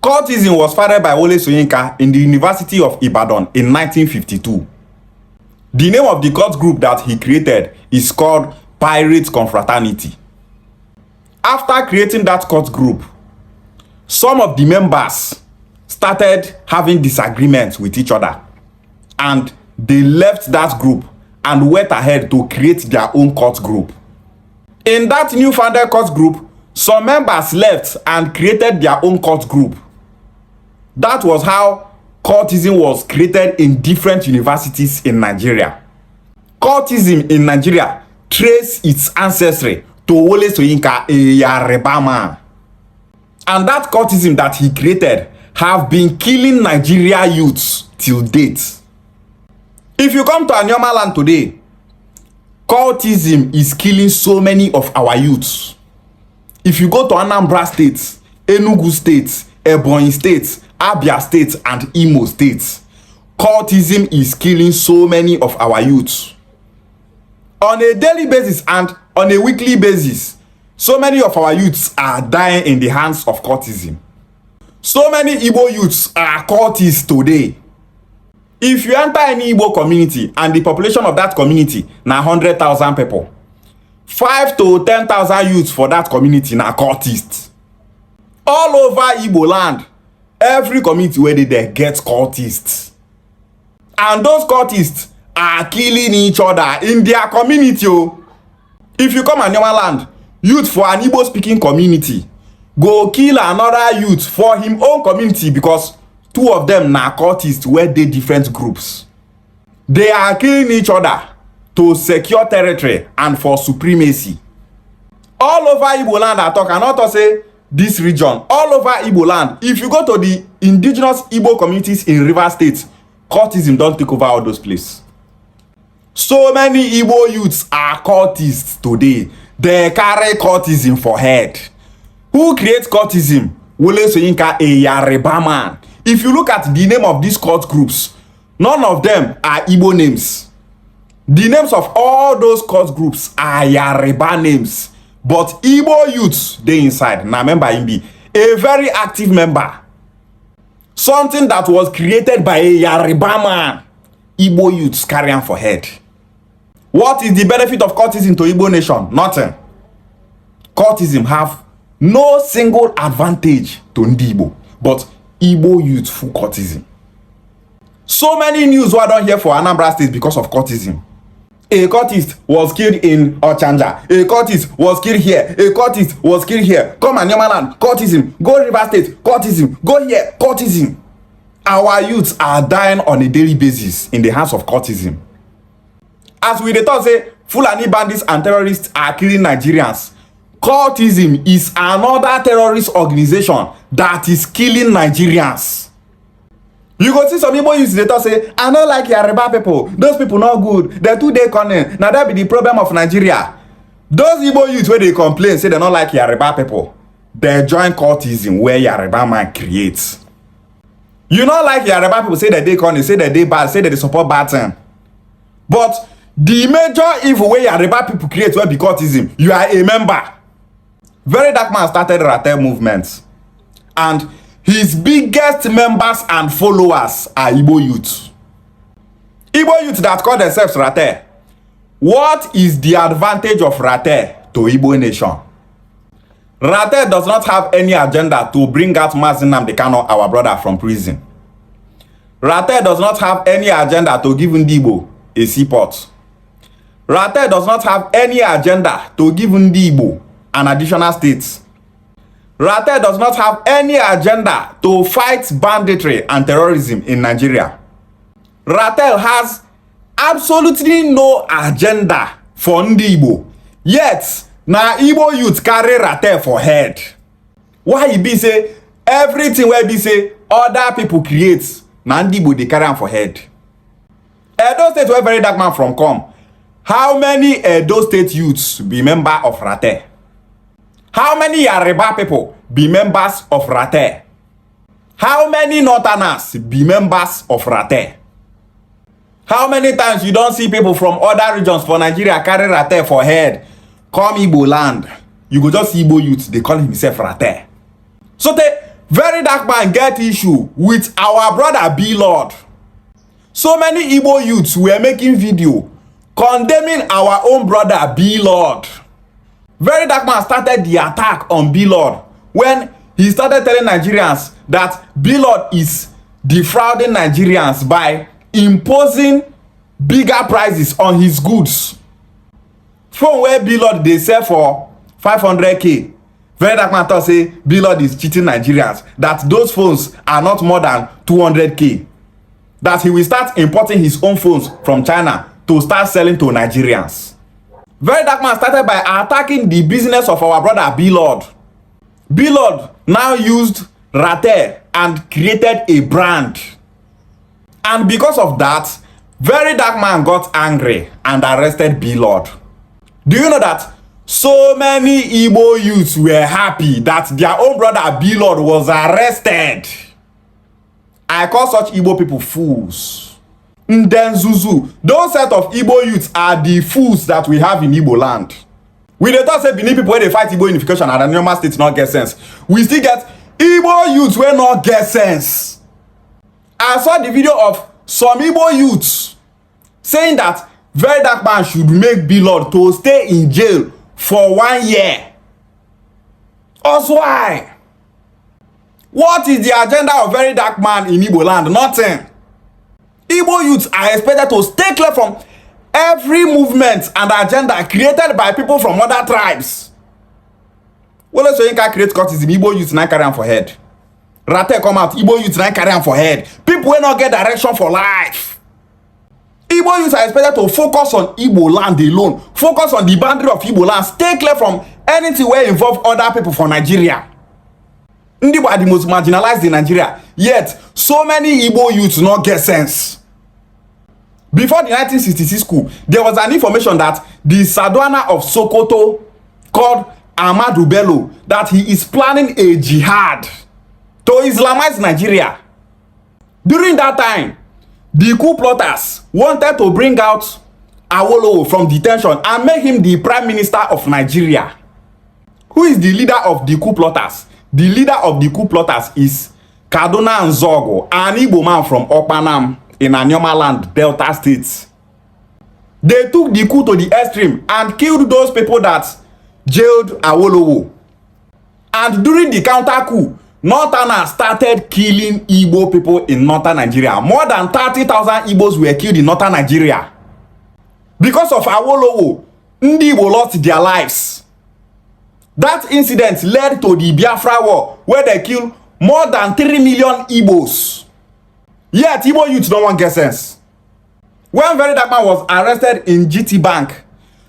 Cultism was founded by Wole Soyinka in the University of Ibadan in 1952. The name of the cult group that he created is called Pirate Confraternity. After creating that cult group, some of the members started having disagreements with each other, and they left that group and went ahead to create their own cult group. In that new founded cult group, some members left and created their own cult group. That was how cultism was created in different universities in Nigeria. Cultism in Nigeria traces its ancestry to Wole Soyinka, a Yoruba man. And that cultism that he created have been killing Nigeria youths till date. If you come to Anyoma land today, cultism is killing so many of our youths. If you go to Anambra State, Enugu State, Ebonyi State, Abia State, and Imo State, cultism is killing so many of our youths. On a daily basis and on a weekly basis, so many of our youths are dying in the hands of cultism. So many Igbo youths are cultists today. If you enter any Igbo community and the population of that community na 100,000 people, 5 to 10,000 youths for that community na cultists. All over Igbo land, every community where they get cultists. And those cultists are killing each other in their community. If you come Anyoma land, youth for an Igbo speaking community go kill another youth for him own community because two of them na cultists where they different groups. They are killing each other to secure territory and for supremacy. All over Igbo land I talk, and not to say this region, all over Igbo land, if you go to the indigenous Igbo communities in River State, cultism don't take over all those places. So many Igbo youths are cultists today. They carry cultism for head. Who creates cultism? Wole Soyinka, a Yoruba man. If you look at the name of these cult groups, none of them are Igbo names. The names of all those cult groups are Yoruba names. But Igbo youths, they inside. Now remember him be a very active member. Something that was created by a Yoruba man. Igbo youths carry on for head. What is the benefit of cultism to Igbo nation? Nothing. Cultism have no single advantage to Igbo, but Igbo youth full cultism. So many news were done here for Anambra State because of cultism. A cultist was killed in Ochanja. A cultist was killed here. A cultist was killed here. Come Anyoma land, cultism. Go River State, cultism. Go here, cultism. Our youths are dying on a daily basis in the hands of cultism. As we dey talk say Fulani bandits and terrorists are killing Nigerians, cultism is another terrorist organization that is killing Nigerians. You go see some people use dey talk say I no like Yoruba people, those people not good, they too dey cunning, na that be the problem of Nigeria. Those Igbo youths wey dey complain say they no like Yoruba people, they join cultism where Yoruba man creates. You no like Yoruba people, say that they cunning, say that they bad, say that they support bad thing. But the major evil wey Yoruba people create wey be cultism, you are a member. VeryDarkMan started Ratel movement, and his biggest members and followers are Igbo youth. Igbo youth that call themselves Ratel. What is the advantage of Ratel to Igbo nation? Ratel does not have any agenda to bring out Mazi Nnamdi Kanu, our brother, from prison. Ratel does not have any agenda to give Igbo a seaport. Ratel does not have any agenda to give Igbo an additional state. Ratel does not have any agenda to fight banditry and terrorism in Nigeria. Ratel has absolutely no agenda for Igbo. Yet, na Igbo youth carry Ratel for head. Why e be say everything wey be say other people create, na Igbo dey carry am for head? Edo State where VeryDarkMan from come, how many Edo State youths be member of Ratel? How many Yoruba people be members of Ratel? How many Northerners be members of Ratel? How many times you don't see people from other regions for Nigeria carry Ratel for head come Igbo land? You go just see Igbo youth, they call himself Ratel. So VeryDarkMan get issue with our brother B-Lord. So many Igbo youths were making video condemning our own brother B-Lord. VeryDarkMan started the attack on B-Lord when he started telling Nigerians that B-Lord is defrauding Nigerians by imposing bigger prices on his goods. Phone where B-Lord they sell for 500k. VeryDarkMan thought say B-Lord is cheating Nigerians, that those phones are not more than 200k. That he will start importing his own phones from China to start selling to Nigerians. VeryDarkMan started by attacking the business of our brother B-Lord. B-Lord now used Ratel and created a brand. And because of that, VeryDarkMan got angry and arrested B-Lord. Do you know that so many Igbo youths were happy that their own brother B-Lord was arrested? I call such Igbo people fools. Ndenzuzu, those set of Igbo youths are the fools that we have in Igbo land. We dey talk say Benin people wey dey fight Igbo unification and the normal state not get sense. We still get Igbo youths wey not get sense. I saw the video of some Igbo youths saying that VeryDarkMan should make B-Lord to stay in jail for 1 year. Also why? What is the agenda of VeryDarkMan in Igbo land? Nothing. Igbo youths are expected to stay clear from every movement and agenda created by people from other tribes. Well, let's say you can create cultism, Igbo youths now carry am for head. Ratel come out, Igbo youths now carry am for head. People will not get direction for life. Igbo youths are expected to focus on Igbo land alone. Focus on the boundary of Igbo land. Stay clear from anything where involve other people from Nigeria. Igbo are the most marginalized in Nigeria. Yet, so many Igbo youths not get sense. Before the 1966 coup, there was an information that the Sadwana of Sokoto called Ahmadu Bello that he is planning a jihad to Islamize Nigeria. During that time, the coup plotters wanted to bring out Awolowo from detention and make him the Prime Minister of Nigeria. Who is the leader of the coup plotters? The leader of the coup plotters is Kaduna Nzogo, an Igbo man from Okpanam in Anyoma land, Delta States. They took the coup to the extreme and killed those people that jailed Awolowo. And during the counter coup, Northerners started killing Igbo people in northern Nigeria. More than 30,000 Igbos were killed in northern Nigeria. Because of Awolowo, Ndi Igbo lost their lives. That incident led to the Biafra War, where they killed more than 3 million Igbos. Yet Igbo youth don't want get sense. When VeryDarkMan was arrested in GT Bank,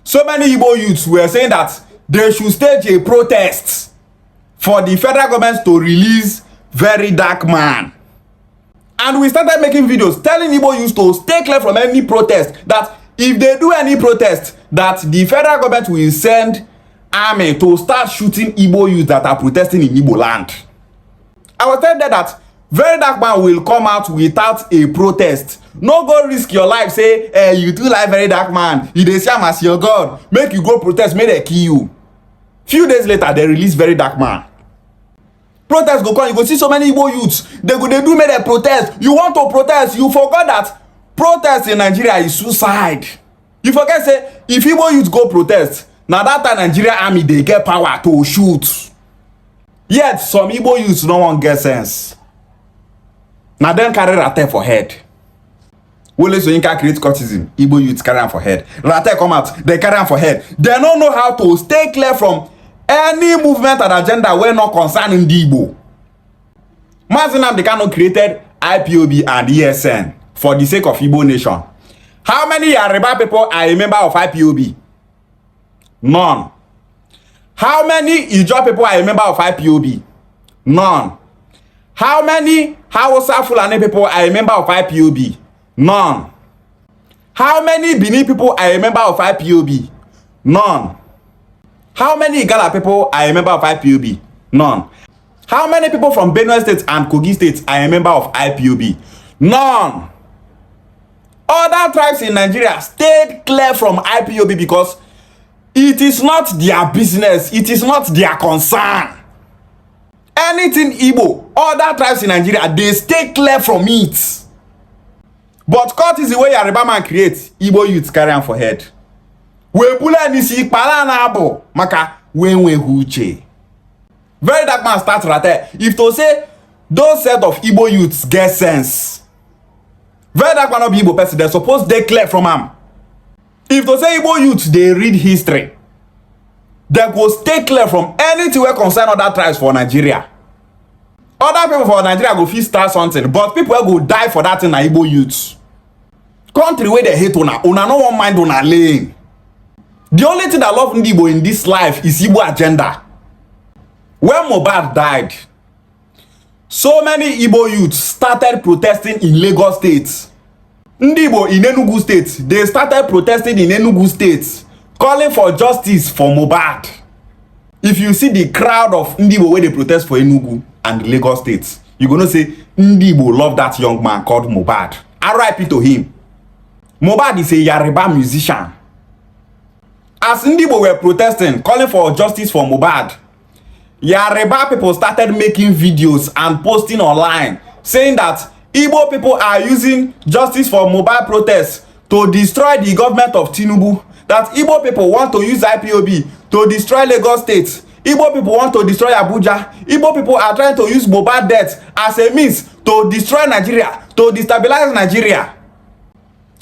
so many Igbo youths were saying that they should stage a protest for the federal government to release VeryDarkMan. And we started making videos telling Igbo youths to stay clear from any protest, that if they do any protest, that the federal government will send army to start shooting Igbo youths that are protesting in Igbo land. I was telling them that VeryDarkMan will come out without a protest. No go risk your life, say, hey, you too like VeryDarkMan, you dey see am as your God, make you go protest, make they kill you. Few days later, they release VeryDarkMan. Protest go come, you go see so many Igbo youths, they do make they protest. You want to protest, you forgot that protest in Nigeria is suicide. You forget, say, if Igbo youths go protest, now that time Nigeria army, they get power to shoot. Yet, some Igbo youths no one get sense. Now then carry Ratel for head. Wole Soyinka create cultism, Igbo youths carry am for head. Ratel come out, they carry am for head. They don't know how to stay clear from any movement and agenda where not concerning the Igbo. Mazi Nnamdi Kanu created IPOB and ESN for the sake of Igbo nation. How many Yoruba people are a member of IPOB? None. How many Ijaw people are a member of IPOB? None. How many Hausa Fulani people are a member of IPOB? None. How many Benin people are a member of IPOB? None. How many Igala people are a member of IPOB? None. How many people from Benue State and Kogi State are a member of IPOB? None. Other tribes in Nigeria stayed clear from IPOB because it is not their business. It is not their concern. Anything Igbo, other tribes in Nigeria, they stay clear from it. But cultism wey Yoruba man create, Igbo youths carry am for head. We bula nisi kpala na abo maka wenwe huche. VeryDarkMan start Ratel. If to say those set of Igbo youths get sense, VeryDarkMan no be Igbo person, they suppose dey clear from am. If to say Igbo youths dey read history, they go stay clear from anything wey concern other tribes for Nigeria. Other people for Nigeria go fit start something, but people wey go die for that thing na Igbo youths. Country wey dey hate una no wan mind una lane. The only thing that love Igbo in this life is Igbo agenda. When Mohbad died, so many Igbo youths started protesting in Lagos State. Igbo in Enugu State, they started protesting in Enugu State, calling for justice for Mohbad. If you see the crowd of Igbo where they protest for Enugu and Lagos State, you're gonna say Igbo love that young man called Mohbad. RIP to him. Mohbad is a Yoruba musician. As Igbo were protesting, calling for justice for Mohbad, Yoruba people started making videos and posting online saying that Igbo people are using justice for Mohbad protests to destroy the government of Tinubu. That Igbo people want to use IPOB to destroy Lagos State. Igbo people want to destroy Abuja. Igbo people are trying to use Mohbad death as a means to destroy Nigeria, to destabilize Nigeria.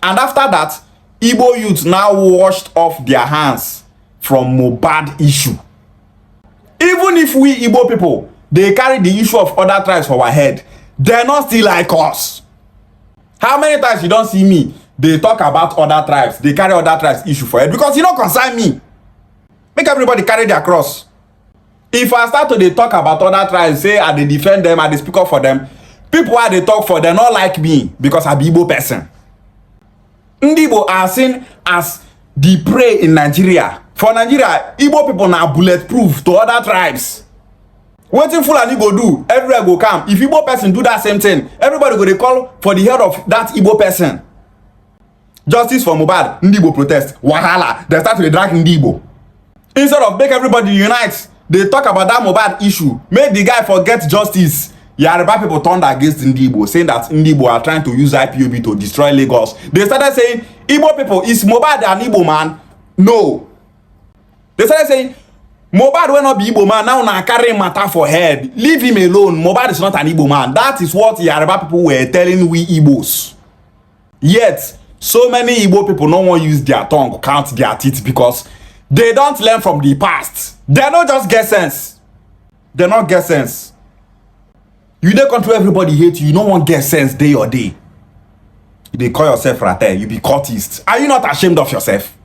And after that, Igbo youths now washed off their hands from Mohbad issue. Even if we Igbo people, they carry the issue of other tribes for our head, they're not still like us. How many times you don't see me, they talk about other tribes, they carry other tribes issue for head? Because you don't concern me. Make everybody carry their cross. If I start to talk about other tribes, say I dey defend them, I dey speak up for them, people are they talk for, they not like me because I be Igbo person. Igbo are seen as the prey in Nigeria. For Nigeria, Igbo people now bulletproof to other tribes. Wetin Fulani go do, everywhere go come. If Igbo person do that same thing, everybody go dey call for the head of that Igbo person. Justice for Mohbad, Igbo protest, wahala, they start to drag Igbo. Instead of make everybody unite, they talk about that Mohbad issue, make the guy forget justice. Yoruba people turned against Igbo, saying that Igbo are trying to use IPOB to destroy Lagos. They started saying, Igbo people, is Mohbad an Igbo man? No. They started saying, Mohbad will not be Igbo man, now na carry matter for head. Leave him alone. Mohbad is not an Igbo man. That is what Yoruba people were telling we Igbos. Yet, so many Igbo people no want use their tongue, count their teeth because they don't learn from the past. They don't just get sense. They not get sense. You dey country everybody hate you, you no wan get sense day or day. You dey call yourself Ratel, you be cultist. Are you not ashamed of yourself?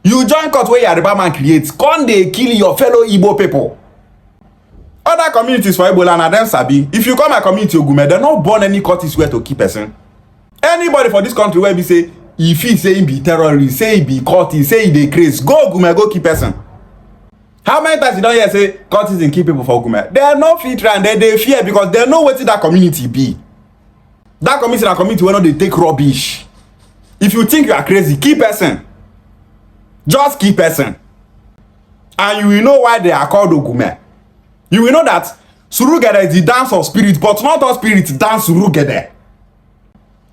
You join cult wey Yoruba man create, come dey kill your fellow Igbo people. Other communities for Igbo land na dem sabi. If you come my community Ogume, dem no born any cultist where to keep person. Anybody for this country where be say e fit say e be terrorist, say e be cultist, say e dey craze, go Ogume go keep person. How many times you don hear say cultism kill people for Ogume? They no fit try and they fear because they know wetin that community be. That community na community wey no dey take rubbish. If you think you are crazy, keep person. Just keep person. And you will know why they are called Ogume. You will know that Surugede is the dance of spirit, but not all spirits dance Surugede.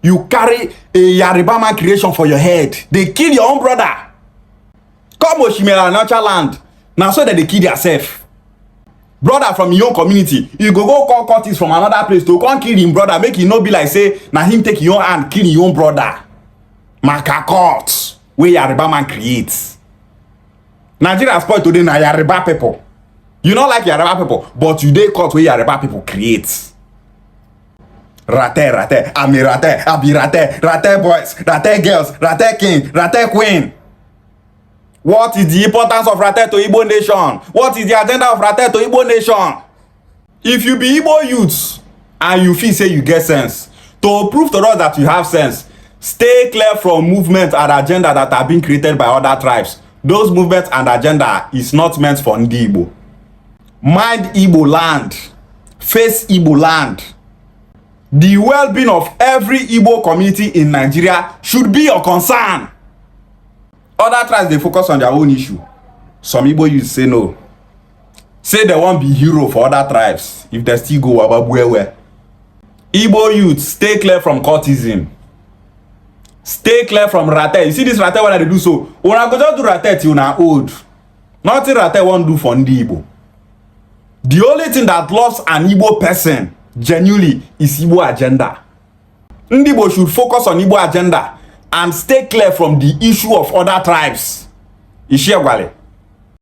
You carry a Yoruba man creation for your head. They kill your own brother. Come Oshimela natural land. Now so that they kill yourself. Brother from your own community, you go call cultists from another place to come kill him brother, make it no be like say na him take your hand kill your own brother. Makakot where Yoruba man creates. Nigeria spoil today na Yoruba people. You not like Yoruba people, but you dey caught where Yoruba people create. Ratel, I be Ratel boys, Ratel girls, Ratel king, Ratel queen. What is the importance of Ratel to Igbo nation? What is the agenda of Ratel to Igbo nation? If you be Igbo youths and you feel say you get sense, to prove to us that you have sense, stay clear from movements and agenda that are being created by other tribes. Those movements and agenda is not meant for Ndi Igbo. Mind Igbo land. Face Igbo land. The well-being of every Igbo community in Nigeria should be your concern. Other tribes, they focus on their own issue. Some Igbo youths say no. say they won't be hero for other tribes if they still go Wababuewe. Igbo youth, stay clear from cultism. Stay clear from Ratel. You see this Ratel when they do so. When I go just do Ratel till now old. Nothing Ratel won't do for Ndi Igbo. The only thing that loves an Igbo person genuinely is Igbo agenda. Ndi Igbo should focus on Igbo agenda and stay clear from the issue of other tribes. Ishiagwale.